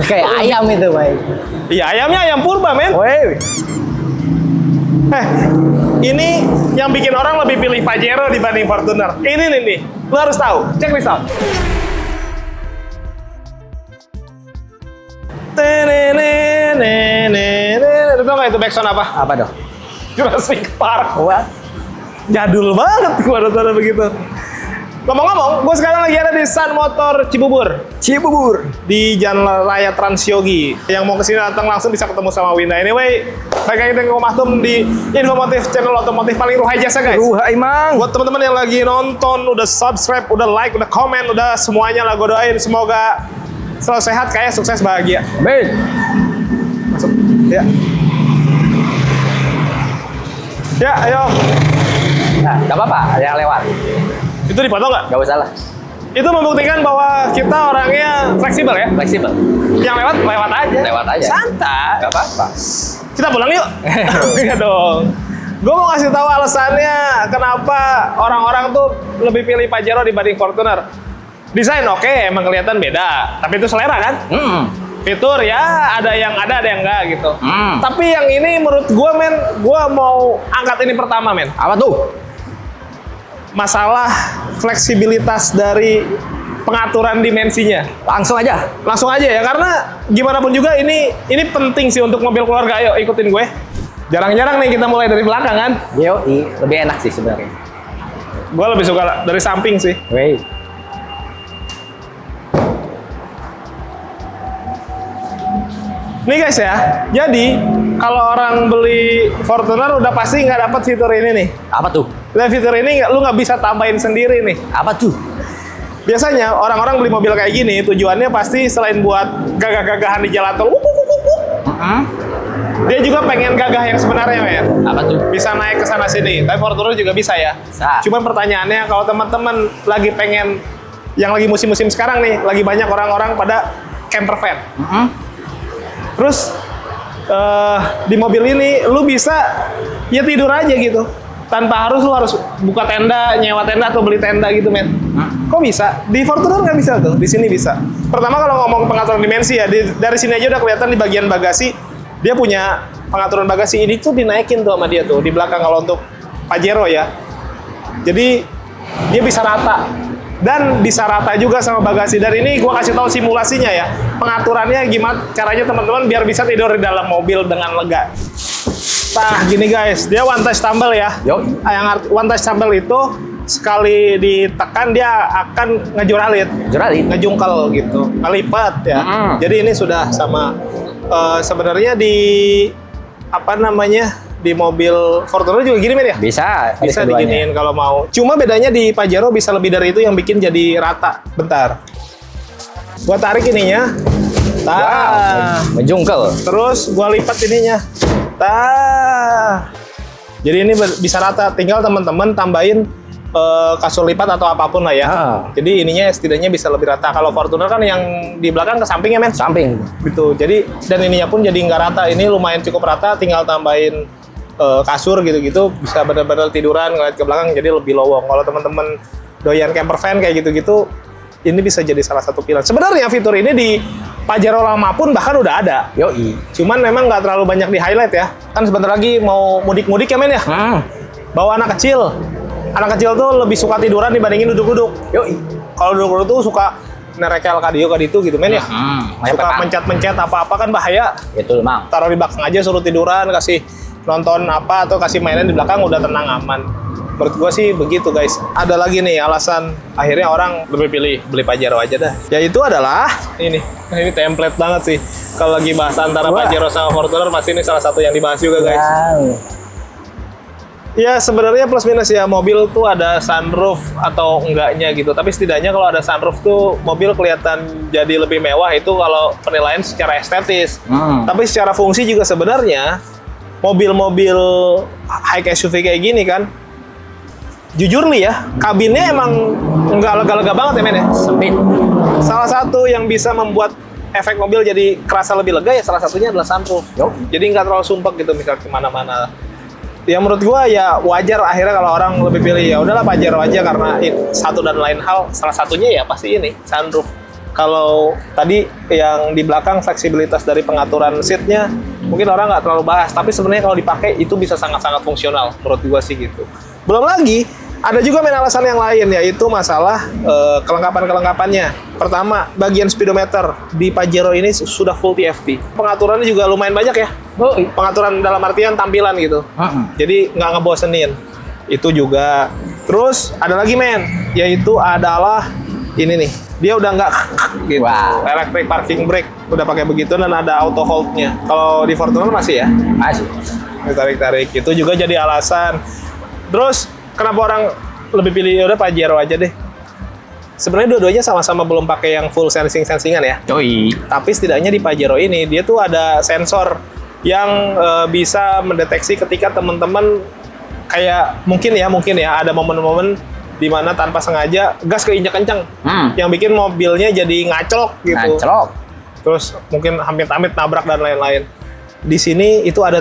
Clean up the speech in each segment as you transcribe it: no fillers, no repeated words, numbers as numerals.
Kayak ayam itu, Bay. Iya, ayamnya ayam purba, men. Woi. Ini yang bikin orang lebih pilih Pajero dibanding Fortuner. Ini nih, lu harus tahu. Check this out. Lu tau gak itu backsound apa? Apa dong? Jurassic Park. Wah. Jadul banget gua nonton begitu. Ngomong-ngomong, gue sekarang lagi ada di Sun Motor Cibubur. Di Jalan Raya Transyogi. Yang mau kesini datang langsung bisa ketemu sama Winda. Anyway, balik lagi dengan Mahtum di Infomotif, channel otomotif paling ruhai jasa, guys. Ruhai, Mang. Buat teman-teman yang lagi nonton, udah subscribe, udah like, udah komen, udah semuanya lah gue doain. Semoga selalu sehat, kaya, sukses, bahagia. Amin. Masuk. Ya. Ya, ayo. Nah, gak apa-apa, ada yang lewat. Itu dipotong nggak? Gak usah lah. Itu membuktikan bahwa kita orangnya fleksibel ya. Fleksibel. Yang lewat, lewat aja. Lewat aja. Santai. Gak apa-apa. Kita pulang yuk. Iya dong. Gue mau kasih tahu alasannya kenapa orang-orang tuh lebih pilih Pajero dibanding Fortuner. Desain oke, emang kelihatan beda. Tapi itu selera kan? Fitur ya ada yang enggak gitu. Tapi yang ini menurut gue, men, gue mau angkat ini pertama, men. Apa tuh? Masalah fleksibilitas dari pengaturan dimensinya. Langsung aja Ya, karena gimana pun juga ini penting sih untuk mobil keluarga. Ayo ikutin gue. Jarang-jarang nih kita mulai dari belakang kan. Yoi, lebih enak sih sebenarnya. Gue lebih suka dari samping sih. Woi. Nih guys ya, jadi kalau orang beli Fortuner udah pasti nggak dapat fitur ini nih. Apa tuh? Dan fitur ini lu nggak bisa tambahin sendiri nih. Apa tuh? Biasanya orang-orang beli mobil kayak gini tujuannya pasti selain buat gagah-gagahan di jalan tol, dia juga pengen gagah yang sebenarnya, men. Apa tuh? Bisa naik ke sana sini. Tapi Fortuner juga bisa ya. Bisa. Cuman pertanyaannya kalau teman-teman lagi pengen yang lagi musim-musim sekarang nih, lagi banyak orang-orang pada camper van. Terus di mobil ini lu bisa ya tidur aja gitu tanpa lu harus buka tenda, nyewa tenda atau beli tenda gitu, men. Kok bisa? Di Fortuner nggak bisa tuh, di sini bisa. Pertama kalau ngomong pengaturan dimensi ya, dari sini aja udah kelihatan di bagian bagasi dia punya pengaturan bagasi. Ini tuh dinaikin tuh sama dia tuh di belakang kalau untuk Pajero ya. Jadi dia bisa rata. Dan bisa rata juga sama bagasi. Dan ini gua kasih tahu simulasinya ya. Pengaturannya gimana caranya teman-teman biar bisa tidur di dalam mobil dengan lega. Nah, gini guys, dia one touch tumble ya. Yang one touch tumble itu sekali ditekan dia akan ngejuralit, ngejungkel gitu, ngelipat ya. Jadi ini sudah sama sebenarnya di apa namanya? Di mobil Fortuner juga gini, men ya? Bisa diginiin kalau mau. Cuma bedanya di Pajero bisa lebih dari itu yang bikin jadi rata. Bentar. Gua tarik ininya. Menjungkel. Terus gua lipat ininya. Jadi ini bisa rata. Tinggal teman-teman tambahin kasur lipat atau apapun lah ya. Jadi ininya setidaknya bisa lebih rata. Kalau Fortuner kan yang di belakang ke samping ya, men? Samping. Gitu. Jadi dan ininya pun jadi nggak rata. Ini lumayan cukup rata. Tinggal tambahin kasur gitu-gitu bisa benar-benar tiduran ngeliat ke belakang jadi lebih lowong. Kalau teman-teman doyan camper van kayak gitu-gitu, ini bisa jadi salah satu pilihan. Sebenarnya fitur ini di Pajero lama pun bahkan udah ada. Cuman memang nggak terlalu banyak di highlight ya. Kan sebentar lagi mau mudik-mudik ya, men ya. Bawa anak kecil. Anak kecil tuh lebih suka tiduran dibandingin duduk-duduk. Kalau duduk-duduk tuh suka nerekel kadiu kaditu gitu, men ya. Suka mencet-mencet apa-apa kan bahaya. Betul, Mang. Taruh di belakang aja, suruh tiduran, kasih nonton apa atau kasih mainan di belakang udah tenang aman. Menurut gue sih begitu, guys. Ada lagi nih alasan akhirnya orang lebih pilih beli Pajero aja dah. Yaitu adalah ini template banget sih. Kalau lagi bahas antara Pajero sama Fortuner, masih ini salah satu yang dibahas juga, guys. Ya sebenarnya plus minus ya, mobil tuh ada sunroof atau enggaknya gitu. Tapi setidaknya kalau ada sunroof tuh mobil kelihatan jadi lebih mewah, itu kalau penilaian secara estetis. Tapi secara fungsi juga sebenarnya mobil-mobil high SUV kayak gini kan, jujur nih ya, kabinnya emang nggak lega-lega banget ya, men ya. Sempit. Salah satu yang bisa membuat efek mobil jadi kerasa lebih lega ya salah satunya adalah sunroof. Jadi nggak terlalu sumpek gitu misal kemana-mana. Ya menurut gua ya wajar akhirnya kalau orang lebih pilih ya udahlah Pajero aja karena satu dan lain hal, salah satunya ya pasti ini sunroof. Kalau tadi yang di belakang fleksibilitas dari pengaturan seatnya mungkin orang nggak terlalu bahas, tapi sebenarnya kalau dipakai itu bisa sangat-sangat fungsional menurut gua sih gitu. Belum lagi ada juga main alasan yang lain, yaitu masalah kelengkapan-kelengkapannya. Pertama, bagian speedometer di Pajero ini sudah full TFT. Pengaturannya juga lumayan banyak ya. Pengaturan dalam artian tampilan gitu. Jadi nggak ngebosenin. Itu juga. Terus ada lagi men, yaitu adalah ini nih. Dia udah nggak gitu. Wow. Electric parking brake udah pakai begitu dan ada auto hold-nya. Kalau di Fortuner masih ya? Masih. Tarik-tarik. Itu juga jadi alasan. Terus kenapa orang lebih pilih udah Pajero aja deh? Sebenarnya dua-duanya sama-sama belum pakai yang full sensingan ya. Yoi. Tapi setidaknya di Pajero ini dia tuh ada sensor yang bisa mendeteksi ketika teman-teman kayak mungkin ya ada momen-momen di mana tanpa sengaja gas keinjak kencang yang bikin mobilnya jadi ngaclok gitu. Ngaclok. Terus mungkin hampir-hampir nabrak dan lain-lain. Di sini itu ada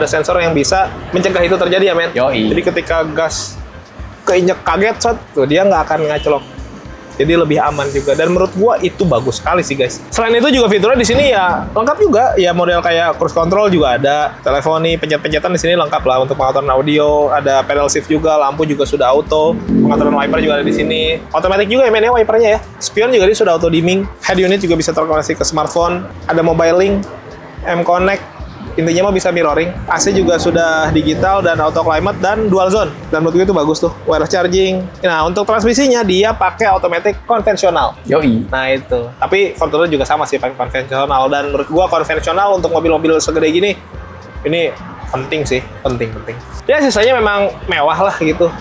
sensor yang bisa mencegah itu terjadi ya men. Yoi. Jadi ketika gas keinjek kaget shot tuh dia nggak akan ngaclok. Jadi lebih aman juga dan menurut gua itu bagus sekali sih guys. Selain itu juga fiturnya di sini ya lengkap juga ya, model kayak cruise control juga ada, teleponi, pencet-pencetan di sini lengkap lah untuk pengaturan audio, ada pedal shift juga, lampu juga sudah auto, pengaturan wiper juga ada di sini. Otomatis juga ya men ya wipernya ya. Spion juga dia sudah auto dimming, head unit juga bisa terkoneksi ke smartphone, ada mobile link, M-Connect. Intinya mah bisa mirroring, AC juga sudah digital dan auto climate dan dual zone. Dan menurut gue itu bagus tuh, wireless charging. Nah, untuk transmisinya dia pakai automatic konvensional. Yoi. Nah itu. Tapi Fortuner juga sama sih pakai konvensional dan menurut gua konvensional untuk mobil-mobil segede gini ini penting sih, penting. Ya sisanya memang mewah lah gitu.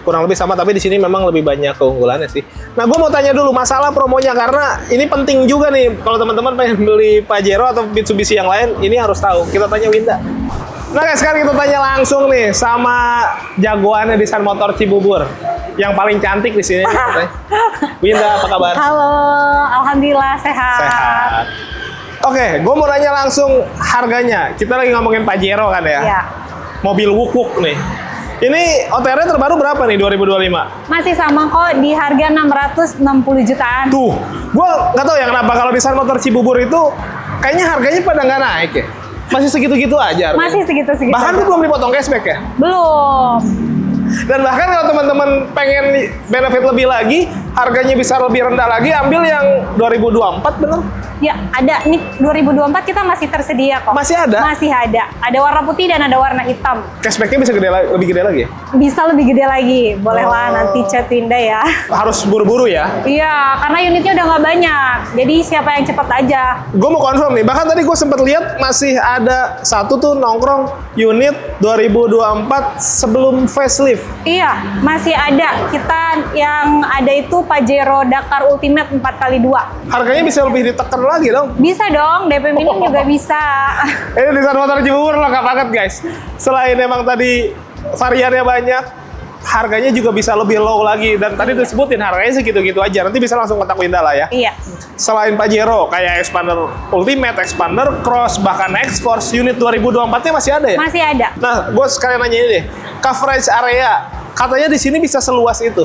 Kurang lebih sama, tapi di sini memang lebih banyak keunggulannya sih. Nah, gue mau tanya dulu masalah promonya karena ini penting juga nih kalau teman-teman pengen beli Pajero atau Mitsubishi yang lain, ini harus tahu. Kita tanya Winda. Nah, guys, sekarang kita tanya langsung nih sama jagoannya di Sun Motor Cibubur, yang paling cantik di sini. Winda, apa kabar? Halo, alhamdulillah sehat. Sehat. Oke, gue mau nanya langsung harganya. Kita lagi ngomongin Pajero kan ya? Iya. Mobil wuk-wuk nih. Ini OTR-nya terbaru berapa nih 2025? Masih sama kok di harga 660 jutaan. Tuh, gue nggak tahu ya kenapa kalau di Sun Motor Cibubur itu kayaknya harganya pada nggak naik ya. Masih segitu-gitu aja. Masih segitu-segitu. Bahkan tuh belum dipotong cashback ya? Belum. Dan bahkan kalau teman-teman pengen benefit lebih lagi, harganya bisa lebih rendah lagi, ambil yang 2024 bener? Ya, ada nih 2024 kita masih tersedia kok. Masih ada? Masih ada. Ada warna putih dan ada warna hitam. Cashbacknya bisa lebih gede lagi ya? Bisa lebih gede lagi. Bolehlah nanti chat Winda ya. Harus buru-buru ya? Iya, karena unitnya udah nggak banyak. Jadi siapa yang cepet aja. Gue mau confirm nih, bahkan tadi gue sempat lihat masih ada satu tuh nongkrong unit 2024 sebelum facelift. Iya, masih ada. Kita yang ada itu Pajero Dakar Ultimate 4x2. Harganya bisa lebih ditekan lagi dong. Bisa dong, DP minim juga bisa. Ini di Sun Motor Cibubur lengkap banget guys. Selain emang tadi variannya banyak, harganya juga bisa lebih low lagi. Dan tadi disebutin harganya segitu-gitu aja. Nanti bisa langsung kontak Winda lah ya. Iya. Selain Pajero, kayak Expander Ultimate, Expander Cross, bahkan X-Force, unit 2024-nya masih ada ya? Masih ada. Nah, gue sekalian nanya ini deh. Coverage area, katanya di sini bisa seluas itu.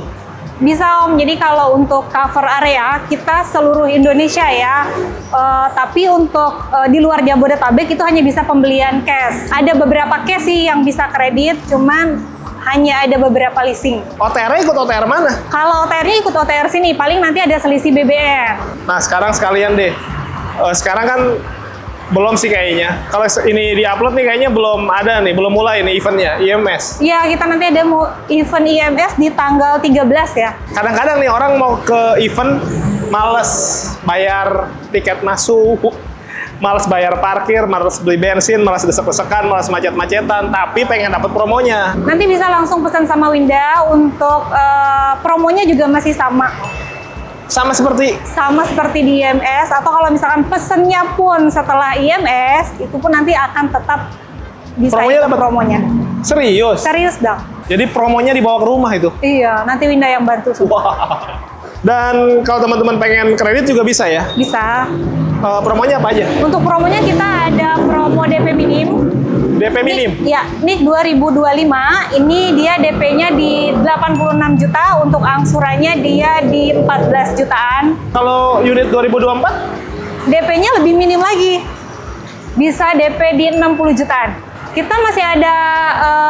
Bisa Om, jadi kalau untuk cover area kita seluruh Indonesia ya, tapi untuk di luar Jabodetabek itu hanya bisa pembelian cash. Ada beberapa cash sih yang bisa kredit, cuman hanya ada beberapa leasing. OTR-nya ikut OTR mana? Kalau OTR-nya ikut OTR sini, paling nanti ada selisih BBM. Nah sekarang sekalian deh, sekarang kan belum sih kayaknya. Kalau ini di-upload nih kayaknya belum ada nih, belum mulai nih eventnya, IMS. Iya, kita nanti ada mau event IMS di tanggal 13 ya. Kadang-kadang nih orang mau ke event, males bayar tiket masuk, males bayar parkir, males beli bensin, males desek-desekan, males macet-macetan, tapi pengen dapat promonya. Nanti bisa langsung pesan sama Winda, untuk promonya juga masih sama. Sama seperti di IMS, atau kalau misalkan pesennya pun setelah IMS, itu pun nanti akan tetap bisa promonya dapat promonya. Serius? Serius dong. Jadi promonya dibawa ke rumah itu? Iya, nanti Winda yang bantu semua. Wah. Dan kalau teman-teman pengen kredit juga bisa ya? Bisa. Promonya apa aja? Untuk promonya kita ada promo DP minim, DP minim. Ya, ini 2025, ini dia DP-nya di 86 juta, untuk angsurannya dia di 14 jutaan. Kalau unit 2024? DP-nya lebih minim lagi. Bisa DP di 60 jutaan. Kita masih ada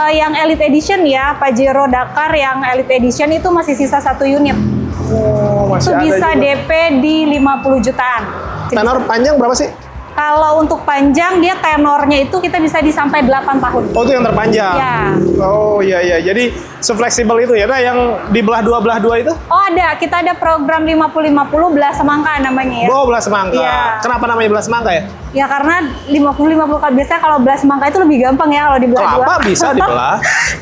yang Elite Edition ya, Pajero Dakar yang Elite Edition itu masih sisa 1 unit. Oh, masih Itu ada bisa juga. DP di 50 jutaan. Tenor panjang berapa sih? Kalau untuk panjang, dia tenornya itu kita bisa di sampai 8 tahun. Oh, itu yang terpanjang? Ya. Oh, iya, iya. Jadi, sefleksibel itu ya. Nah, yang di belah dua itu? Oh ada, kita ada program 50-50 belah semangka namanya ya. Oh, belah semangka. Iya. Kenapa namanya belah semangka ya? Ya karena 50-50, biasanya kalau belah semangka itu lebih gampang ya kalau dibelah Kelapa dua. bisa dibelah.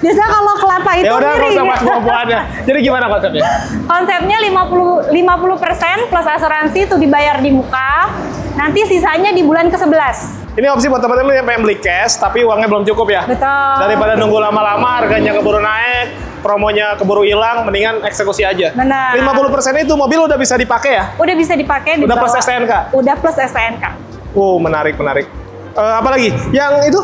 Biasanya kalau kelapa itu Ya udah, nggak usah miring. bahas buah-buahannya. Jadi gimana konsepnya? Konsepnya 50% plus asuransi itu dibayar di muka. Nanti sisanya di bulan ke-11. Ini opsi buat teman-teman yang pengen beli cash, tapi uangnya belum cukup ya? Betul. Daripada nunggu lama-lama, harganya keburu naik, promonya keburu hilang, mendingan eksekusi aja. Benar. 50% itu mobil udah bisa dipakai ya? Udah bisa dipakai. Udah plus dibawa. STNK? Udah plus STNK. Menarik, menarik. Apalagi? Yang itu?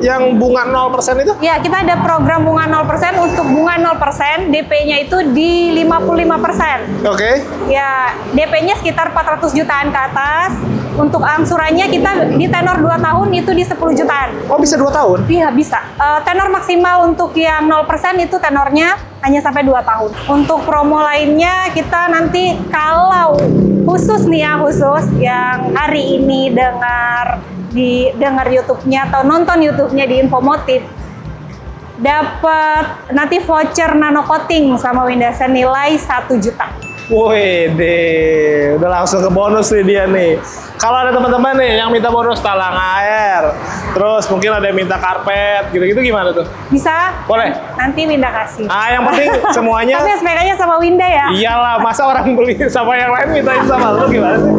Yang bunga 0% itu? Ya, kita ada program bunga 0%. Untuk bunga 0%, DP-nya itu di 55%. Oke. Ya, DP-nya sekitar 400 jutaan ke atas. Untuk angsurannya kita di tenor 2 tahun itu di 10 jutaan. Oh, bisa 2 tahun? Iya, bisa. Tenor maksimal untuk yang 0% itu tenornya hanya sampai 2 tahun. Untuk promo lainnya kita nanti kalau khusus nih ya, khusus yang hari ini dengar YouTube-nya atau nonton YouTube-nya di Infomotif, dapat nanti voucher nano coating sama Winda senilai 1 juta. Wih deh, udah langsung ke bonus nih dia nih. Kalau ada teman-teman nih yang minta bonus talang air, terus mungkin ada yang minta karpet, gitu-gitu gimana tuh? Bisa? Boleh? Nanti Winda kasih. Yang penting semuanya. Tapi SPK-nya sama Winda ya? Iyalah, masa orang beli sama yang lain mintain sama lu gimana sih?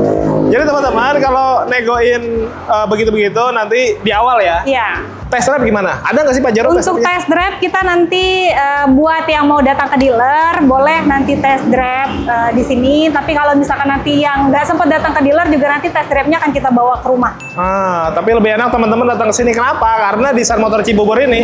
Jadi teman-teman kalau negoin begitu-begitu nanti di awal ya. Iya. Test drive gimana? Ada nggak sih Pajero Untuk test drive kita nanti buat yang mau datang ke dealer boleh nanti test drive di sini. Tapi kalau misalkan nanti yang nggak sempat datang ke dealer juga nanti test drive-nya akan kita bawa ke rumah. Tapi lebih enak teman-teman datang ke sini. Kenapa? Karena di Sun Motor Cibubur ini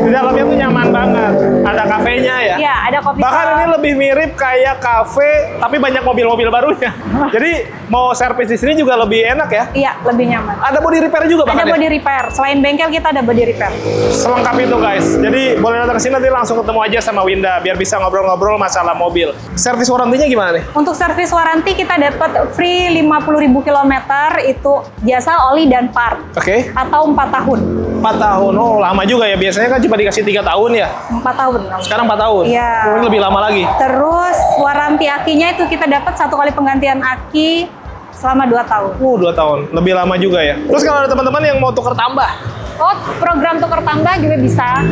di dalamnya tuh nyaman banget. Ada kafenya ya. Iya, ada coffee Bahkan shop. ini lebih mirip kayak kafe tapi banyak mobil-mobil barunya. Jadi mau servis di sini juga lebih enak ya. Iya, lebih nyaman. Ada body repair juga bahkan Ada ya? body repair. Selain bengkel kita ada body repair. Selengkap itu guys. Jadi boleh datang ke sini nanti langsung ketemu aja sama Winda biar bisa ngobrol-ngobrol masalah mobil. Servis warantinya gimana nih? Untuk servis waranti kita dapat free 50.000 km itu jasa oli dan part. Oke. Atau 4 tahun. 4 tahun. Oh, lama juga ya. Biasanya kan cuma dikasih 3 tahun ya. 4 tahun. Sekarang 4 tahun. Iya. Oh, ini lebih lama lagi. Terus waranti akinya itu kita dapat 1 kali penggantian aki selama 2 tahun. 2 tahun. Lebih lama juga ya. Terus kalau ada teman-teman yang mau tuker tambah, Oh, program tukar tambah juga bisa.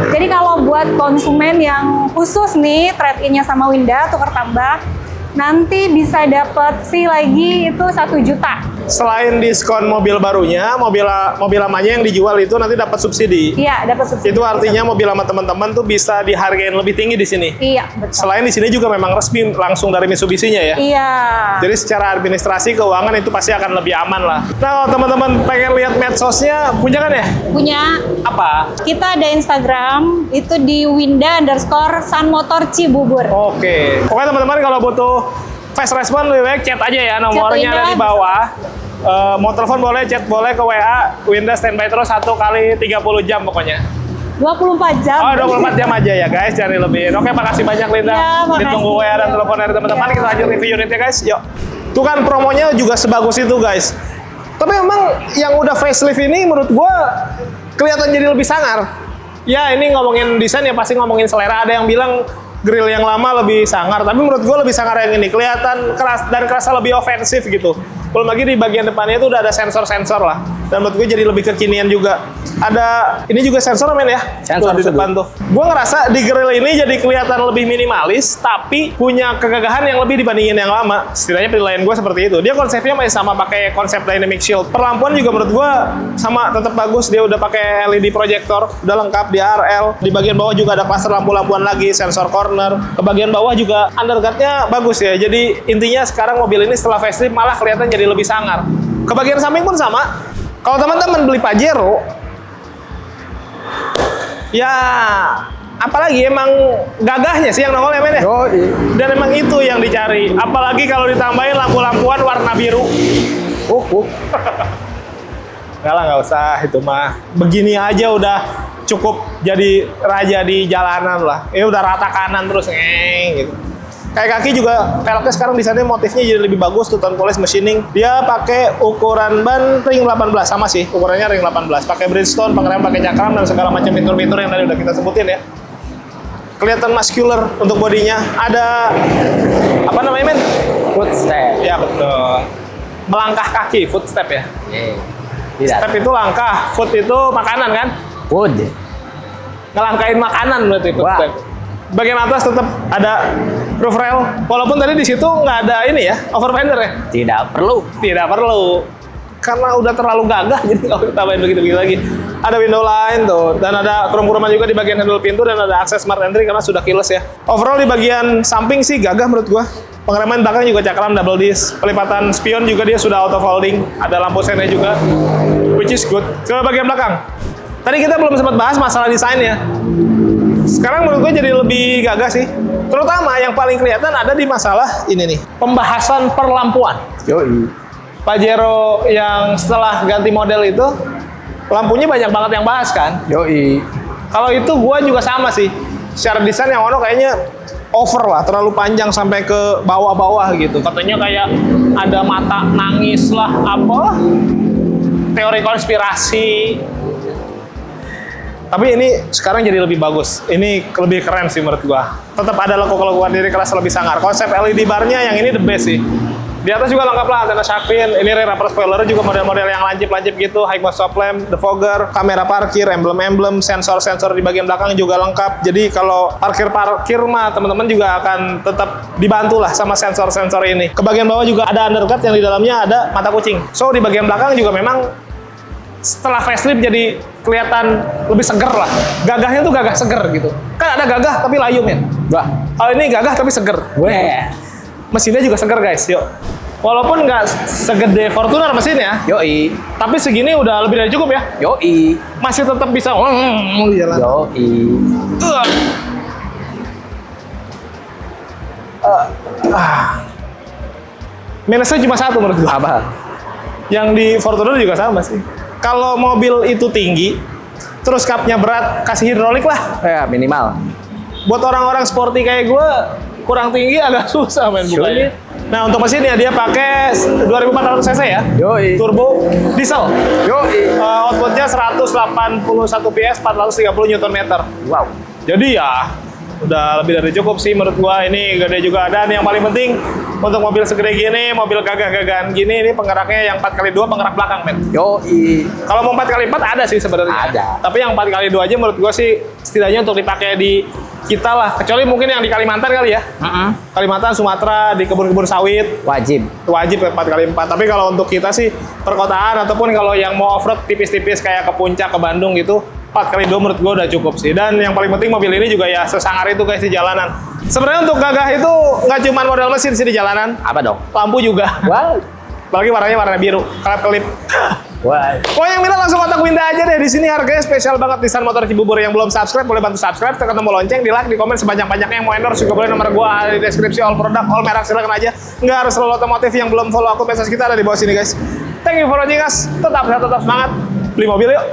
Jadi kalau buat konsumen yang khusus nih trade-in-nya sama Winda tukar tambah, nanti bisa dapat fee lagi itu 1 juta. selain diskon mobil barunya, mobil lamanya yang dijual itu nanti dapat subsidi. Iya, dapat subsidi. Itu artinya mobil lama teman-teman tuh bisa dihargain lebih tinggi di sini. Iya, betul. Selain di sini juga memang resmi langsung dari Mitsubishi-nya ya. Iya. Jadi secara administrasi keuangan itu pasti akan lebih aman lah. Nah, kalau teman-teman pengen lihat medsosnya, punya kan ya? Punya. Apa? Kita ada Instagram, itu di Winda_Sun Motor Cibubur. Oke. Pokoknya teman-teman kalau butuh fast response lebih baik chat aja ya, nomornya ada di bawah. Mau telepon boleh, chat boleh ke WA. Winda standby terus 1 kali 30 jam pokoknya. 24 jam. Oh, 24 jam aja ya guys, jangan dilebihin. Oke, makasih banyak Linda. Ya, makasih. Ditunggu WA dan telepon dari teman-teman. Ya. Kita lanjut review unitnya guys. Yuk. Tuh kan promonya juga sebagus itu guys. Tapi memang yang udah facelift ini menurut gua kelihatan jadi lebih sangar. Ya, ini ngomongin desain ya pasti ngomongin selera. Ada yang bilang grill yang lama lebih sangar, tapi menurut gue lebih sangar yang ini. Kelihatan keras dan kerasa lebih ofensif gitu. Belum lagi di bagian depannya itu udah ada sensor-sensor lah. Dan menurut gue jadi lebih kekinian juga. Ada, ini juga sensor men ya? Sensor tuh, di depan tuh. Gue ngerasa di grill ini jadi kelihatan lebih minimalis, tapi punya kegagahan yang lebih dibandingin yang lama. Setidaknya penilaian gue seperti itu. Dia konsepnya masih sama, pakai konsep dynamic shield. Perlampuan juga menurut gue sama, tetap bagus. Dia udah pakai LED projector, udah lengkap di RL. Di bagian bawah juga ada klaster lampu-lampuan lagi, sensor corner. Ke bagian bawah juga underguard-nya bagus ya. Jadi intinya sekarang mobil ini setelah facelift malah kelihatan jadi lebih sangar. Ke bagian samping pun sama. Kalau teman-teman beli Pajero, Ya, apalagi emang gagahnya sih yang nongol ya men ya. Yoi. Dan emang itu yang dicari. Apalagi kalau ditambahin lampu-lampuan warna biru. Enggak lah, nggak usah itu mah. Begini aja udah cukup jadi raja di jalanan lah. Ini udah rata kanan terus gitu. Kayak kaki juga velgnya sekarang desainnya motifnya jadi lebih bagus tuh, tone polish machining. Dia pakai ukuran ban ring 18 sama sih, ukurannya ring 18. Pakai Bridgestone, pengerem pakai cakram dan segala macam fitur-fitur yang tadi udah kita sebutin ya. Kelihatan muscular untuk bodinya. Ada apa namanya men? Footstep. Ya betul. Melangkah kaki, footstep ya. Tidak. Step itu langkah, foot itu makanan kan? Food. Ngelangkain makanan berarti footstep. Wah. Bagian atas tetap ada roof rail, walaupun tadi di situ nggak ada ini ya, overfender ya. Tidak perlu. Tidak perlu, karena udah terlalu gagah, jadi nggak usah tambahin begitu-begitu lagi. Ada window line tuh, dan ada krom-kroman juga di bagian handle pintu, dan ada akses smart entry karena sudah keyless ya. Overall di bagian samping sih gagah menurut gua. Pengereman belakang juga cakram double disc, pelipatan spion juga dia sudah auto folding, ada lampu sennya juga, which is good. Ke bagian belakang, tadi kita belum sempat bahas masalah desainnya. Sekarang menurut gue jadi lebih gagah sih. Terutama yang paling kelihatan ada di masalah ini nih, pembahasan perlampuan. Yoi. Pajero yang setelah ganti model itu, lampunya banyak banget yang bahas kan. Yoi. Kalau itu gue juga sama sih. Secara desain yang Ono kayaknya over lah, terlalu panjang sampai ke bawah-bawah gitu. Katanya kayak ada mata nangis lah, apa? Teori konspirasi. Tapi ini sekarang jadi lebih bagus. Ini lebih keren sih menurut gua. Tetap ada lekuk-lekukan diri kelas lebih sangar. Konsep LED barnya yang ini the best sih. Di atas juga lengkap lah, antena shark fin. Ini rear upper spoiler juga model-model yang lancip-lancip gitu. High mount stop lamp, defogger, kamera parkir, emblem-emblem, sensor-sensor di bagian belakang juga lengkap. Jadi kalau parkir-parkir mah teman-teman juga akan tetap dibantu lah sama sensor-sensor ini. Ke bagian bawah juga ada undercut yang di dalamnya ada mata kucing. So di bagian belakang juga memang setelah facelift jadi kelihatan lebih seger lah. Gagahnya tuh gagah seger gitu. Kan ada gagah tapi layu men. Wah. Kalau ini gagah tapi seger. Weh. Mesinnya juga seger guys, yuk. Walaupun nggak segede Fortuner mesinnya, Yoi. tapi segini udah lebih dari cukup ya. Yoi. Masih tetap bisa jalan. Yoi. Minusnya cuma satu menurut gua. Apa? Yang di Fortuner juga sama sih. Kalau mobil itu tinggi, terus kapnya berat, kasih hidrolik lah. Ya, minimal. Buat orang-orang sporty kayak gue, kurang tinggi agak susah main bukanya. Nah untuk mesinnya dia pakai 2400 cc ya. Yoi. Turbo diesel. Yoi. Outputnya 181 PS, 430 Nm. Wow. Jadi ya udah lebih dari cukup sih menurut gua. Ini gede juga, dan yang paling penting untuk mobil segede gini, mobil gagah-gagahan gini, ini penggeraknya yang 4x2 penggerak belakang men. Yoi. Kalau mau 4x4 ada sih sebenarnya. Ada. Tapi yang 4x2 aja menurut gua sih setidaknya untuk dipakai di kita lah. Kecuali mungkin yang di Kalimantan kali ya. Kalimantan, Sumatera, di kebun-kebun sawit. Wajib. Wajib 4x4. Tapi kalau untuk kita sih perkotaan ataupun kalau yang mau off-road tipis-tipis kayak ke puncak, ke Bandung gitu, 4x2 menurut gue udah cukup sih. Dan yang paling penting mobil ini juga ya sesangar itu guys di jalanan. Sebenarnya untuk gagah itu nggak cuma model mesin sih di jalanan. Apa dong? Lampu juga. Wow. Apalagi warnanya warna biru. Kelap-kelip. Wah. Oh yang minat langsung kontak Winda aja deh. Di sini harganya spesial banget. Nissan Motor Cibubur. Yang belum subscribe boleh bantu subscribe, tekan tombol lonceng, di like, di komen sebanyak-banyaknya. Yang mau endorse juga boleh, nomor gua ada di deskripsi. All produk, all merek, silakan aja. Nggak harus selalu otomotif. Yang belum follow akun medsos kita ada di bawah sini guys. Thank you for watching us. Tetap sehat, tetap semangat. Beli mobil yuk.